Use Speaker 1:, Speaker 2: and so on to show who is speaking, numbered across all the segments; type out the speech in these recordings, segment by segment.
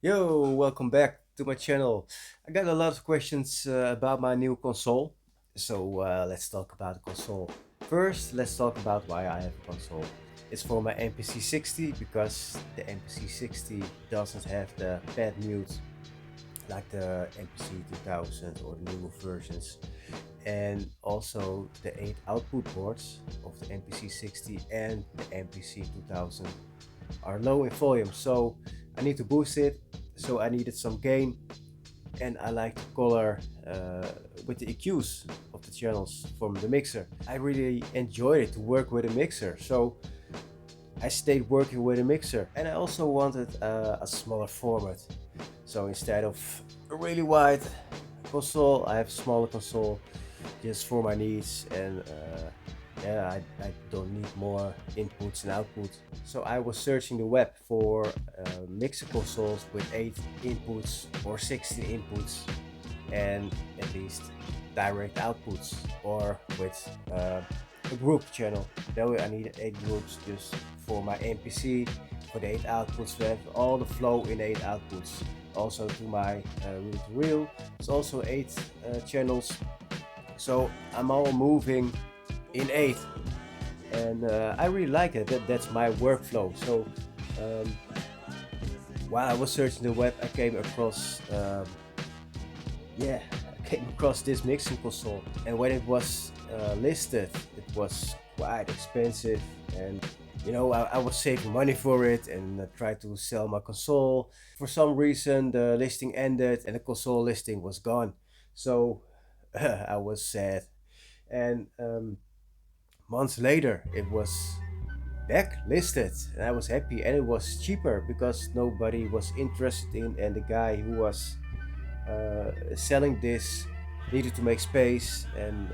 Speaker 1: Yo, welcome back to my channel. I got a lot of questions about my new console, so let's talk about the console. First, let's talk about why I have a console. It's for my MPC 60 because the MPC 60 doesn't have the pad mute like the MPC 2000 or the newer versions, and also the 8 output ports of the MPC 60 and the MPC 2000 are low in volume, so I need to boost it. So I needed some gain, and I like to color with the EQs of the channels from the mixer. I really enjoyed it to work with a mixer, so I stayed working with a mixer. And I also wanted a smaller format, so instead of a really wide console, I have a smaller console just for my needs, and yeah, I don't need more inputs and outputs. So I was searching the web for mixer consoles with 8 inputs or 16 inputs and at least direct outputs, or with a group channel. Though I needed 8 groups just for my MPC, for the 8 outputs to have all the flow in 8 outputs. Also to my reel-to-reel, it's also 8 channels. So I'm all moving in 8, and I really like it. That's my workflow. So um, while I was searching the web, I came across this mixing console, and when it was listed, it was quite expensive, and I was saving money for it, and tried to sell my console. For some reason, the listing ended, and the console listing was gone. So I was sad, and months later it was back listed, and I was happy, and it was cheaper because nobody was interested in, and the guy who was selling this needed to make space, and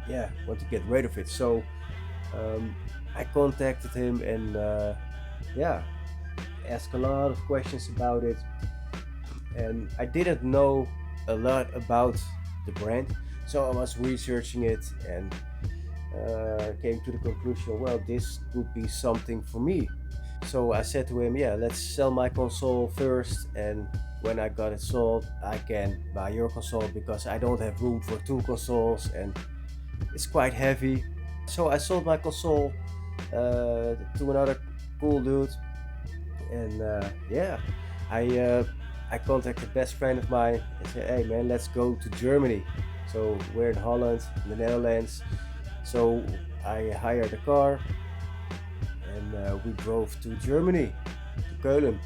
Speaker 1: yeah, want to get rid of it. So I contacted him, and yeah, asked a lot of questions about it, and I didn't know a lot about the brand, so I was researching it, and came to the conclusion, well, this could be something for me. So I said to him, yeah, let's sell my console first, and when I got it sold, I can buy your console because I don't have room for 2 consoles, and it's quite heavy. So I sold my console to another cool dude, and yeah, I contacted a best friend of mine and said, hey man, let's go to Germany. So we're in Holland, in the Netherlands. So I hired a car, and we drove to Germany, to Keulen,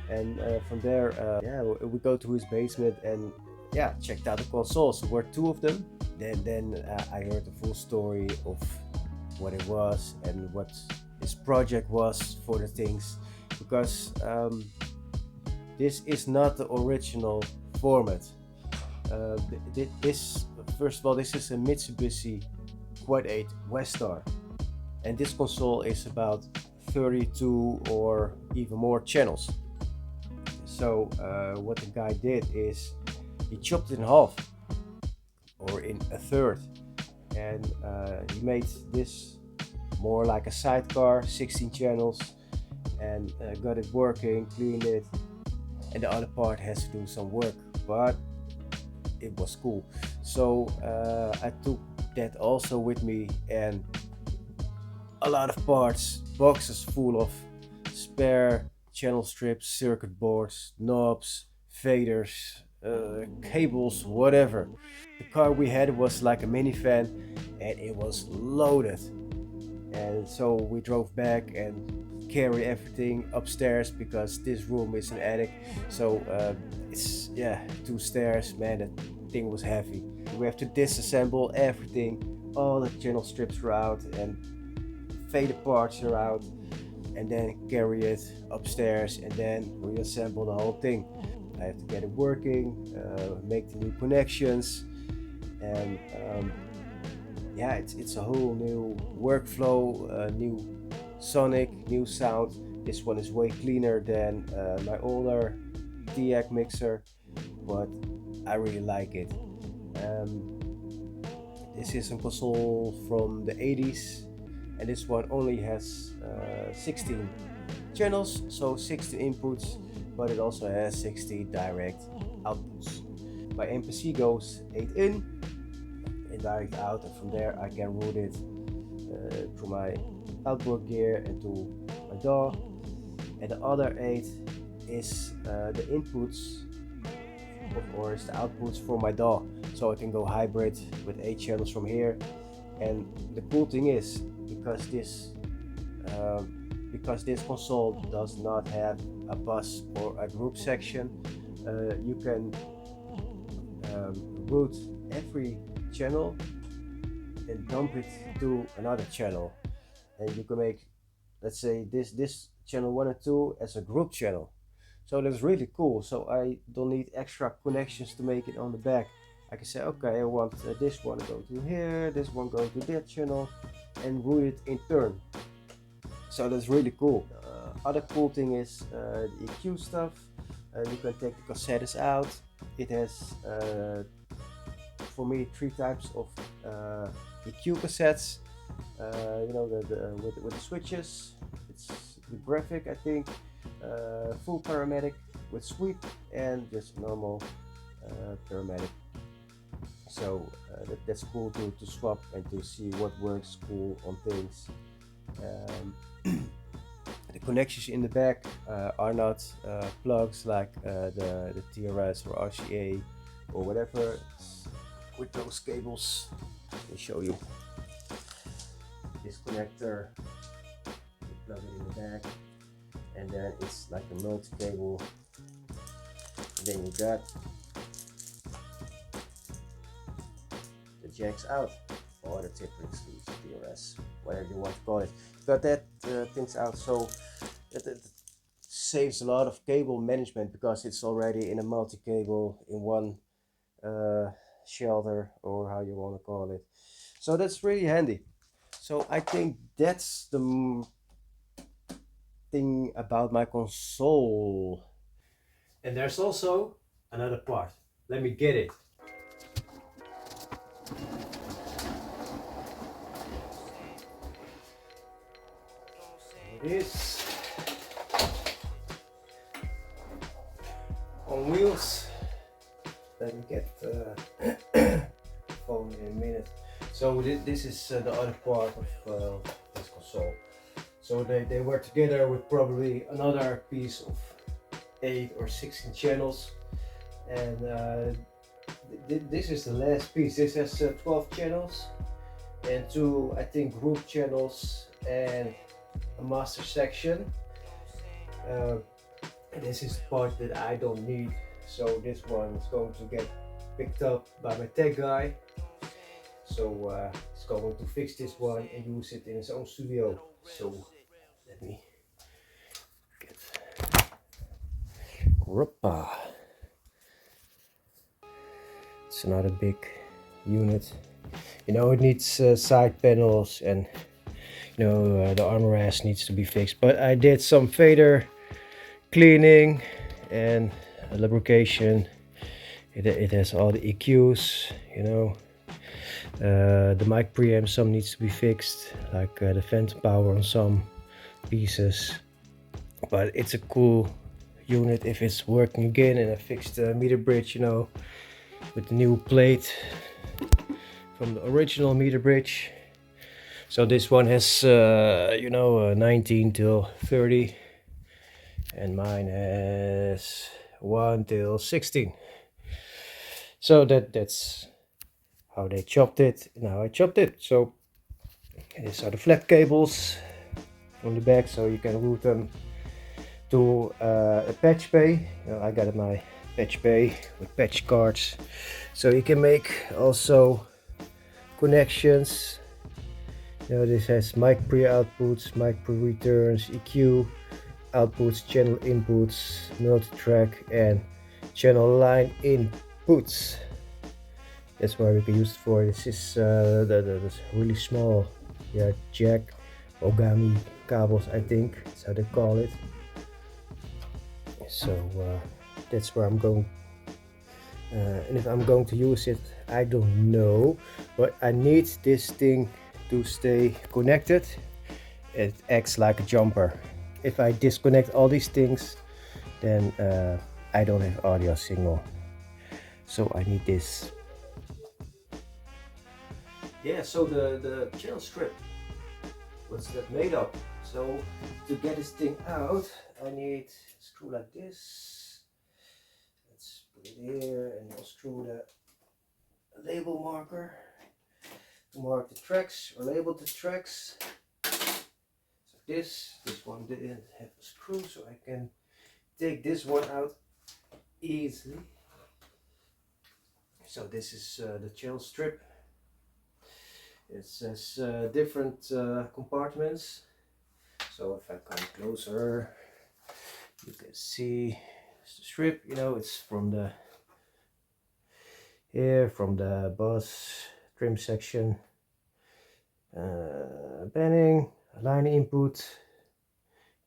Speaker 1: and from there, yeah, we go to his basement, and yeah, checked out the consoles. There were 2 of them. Then I heard the full story of what it was and what his project was for the things, because this is not the original format. This, first of all, this is a Mitsubishi Quad Eight Westar, and this console is about 32 or even more channels. So what the guy did is he chopped it in half, or in a third, and he made this more like a sidecar, 16 channels, and got it working, cleaned it, and the other part has to do some work, but it was cool. So I took that also with me, and a lot of parts, boxes full of spare channel strips, circuit boards, knobs, faders, cables, whatever. The car we had was like a minivan, and it was loaded. And so we drove back and carry everything upstairs because this room is an attic. So it's, yeah, 2 stairs. Man, that thing was heavy. We have to disassemble everything. All the channel strips are out, and faded parts are out, and then carry it upstairs, and then reassemble the whole thing. I have to get it working, make the new connections, and yeah, it's a whole new workflow, new sonic, new sound. This one is way cleaner than my older TAC mixer, but I really like it. This is a console from the 80s, and this one only has 16 channels, so 16 inputs, but it also has 16 direct outputs. My MPC goes 8 in and direct out, and from there I can route it through my outboard gear and to my DAW. And the other 8 is the inputs or is the outputs for my DAW, so I can go hybrid with 8 channels from here. And the cool thing is, because this console does not have a bus or a group section, you can route every channel and dump it to another channel, and you can make, let's say, this channel 1 and 2 as a group channel. So that's really cool. So I don't need extra connections to make it on the back. I can say, okay, I want this one go to here, this one go to that channel, and route it in turn. So that's really cool. Other cool thing is the EQ stuff. You can take the cassettes out. It has, for me, 3 types of EQ cassettes. You know, with the switches. It's the graphic, I think. Full paramedic with sweep, and just normal paramedic. So that's cool to swap and to see what works cool on things. The connections in the back are not plugs like the TRS or RCA or whatever. It's with those cables, let me show you. This connector, you plug it in the back, and then it's like a multi-cable. And then you got the jacks out, or the tapering sleeves, TRS, whatever you want to call it. Got that things out, so it saves a lot of cable management because it's already in a multi-cable in one shelter, or how you want to call it. So that's really handy. So I think that's the thing about my console. And there's also another part. Let me get it. It is on wheels. Let me get the phone in a minute. So this is the other part of this console. So they were together with probably another piece of 8 or 16 channels, and this is the last piece. This has 12 channels and 2, I think, group channels and a master section. And this is the part that I don't need, so this one is going to get picked up by my tech guy. So he's going to fix this one and use it in his own studio. So let me get Ruppa. It's another big unit. You know, it needs side panels, and you know, the armrest needs to be fixed. But I did some fader cleaning and lubrication. It has all the EQs, you know. The mic preamp, some needs to be fixed, like the phantom power on some pieces. But it's a cool unit if it's working again. And I fixed the meter bridge, you know, with the new plate from the original meter bridge. So this one has, you know, 19 till 30, and mine has 1 till 16. So that's how they chopped it and how I chopped it. So these are the flat cables from the back, so you can route them to a patch bay. You know, I got my patch bay with patch cards, so you can make also connections. You know, this has mic pre outputs, mic pre returns, EQ outputs, channel inputs, multi-track, and channel line inputs. That's what we can use it for. This is the really small, yeah, jack ogami cables, I think that's how they call it. So that's where I'm going, and if I'm going to use it, I don't know, but I need this thing to stay connected. It acts like a jumper. If I disconnect all these things, then I don't have audio signal, so I need this. Yeah, so the channel strip, what's that made of? So to get this thing out, I need a screw like this. Let's put it here, and we'll screw the label marker to mark the tracks or label the tracks. So this one didn't have a screw, so I can take this one out easily. So this is the channel strip. It says different compartments. So if I come closer, you can see the strip. You know, it's from the from the bus trim section, panning, line input.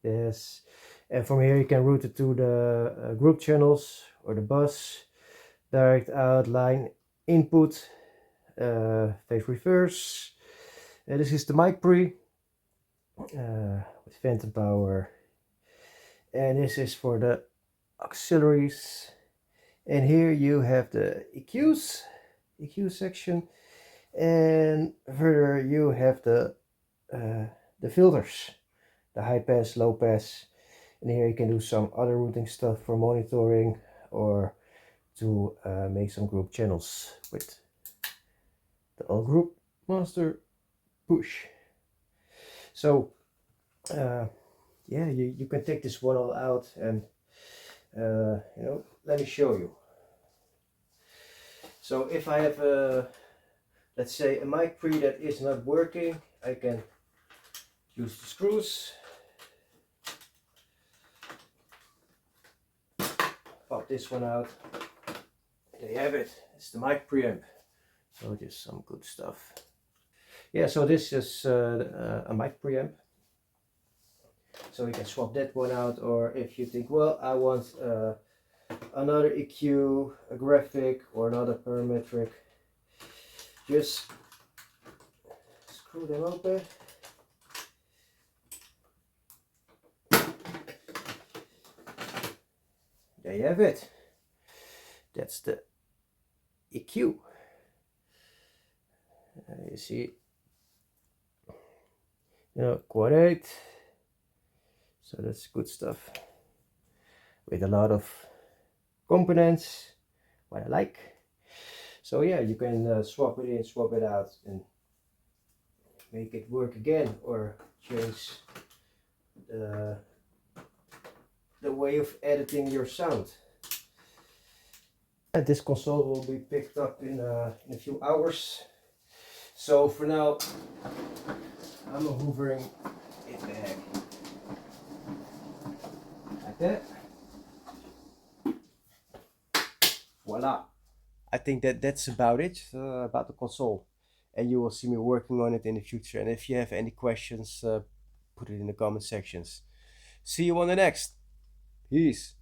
Speaker 1: Yes, and from here you can route it to the group channels or the bus, direct out, line input, phase reverse. This is the mic pre with phantom power, and this is for the auxiliaries. And here you have the EQ section, and further you have the filters, the high pass, low pass, and here you can do some other routing stuff for monitoring or to make some group channels with the all group master push. So yeah, you can take this one all out, and you know, let me show you. So if I have a, let's say, a mic pre that is not working, I can use the screws, pop this one out. There you have it. It's the mic preamp. So just some good stuff. Yeah, so this is a mic preamp. So you can swap that one out, or if you think, well, I want another EQ, a graphic, or another parametric, just screw them open. There you have it. That's the EQ. You see, Quad 8. So that's good stuff with a lot of components, what I like. So yeah, you can swap it in, swap it out, and make it work again, or change the way of editing your sound. And this console will be picked up in a few hours. So for now, I'm hoovering it back like that. Voila! I think that's about it about the console, and you will see me working on it in the future. And if you have any questions, put it in the comment sections. See you on the next. Peace.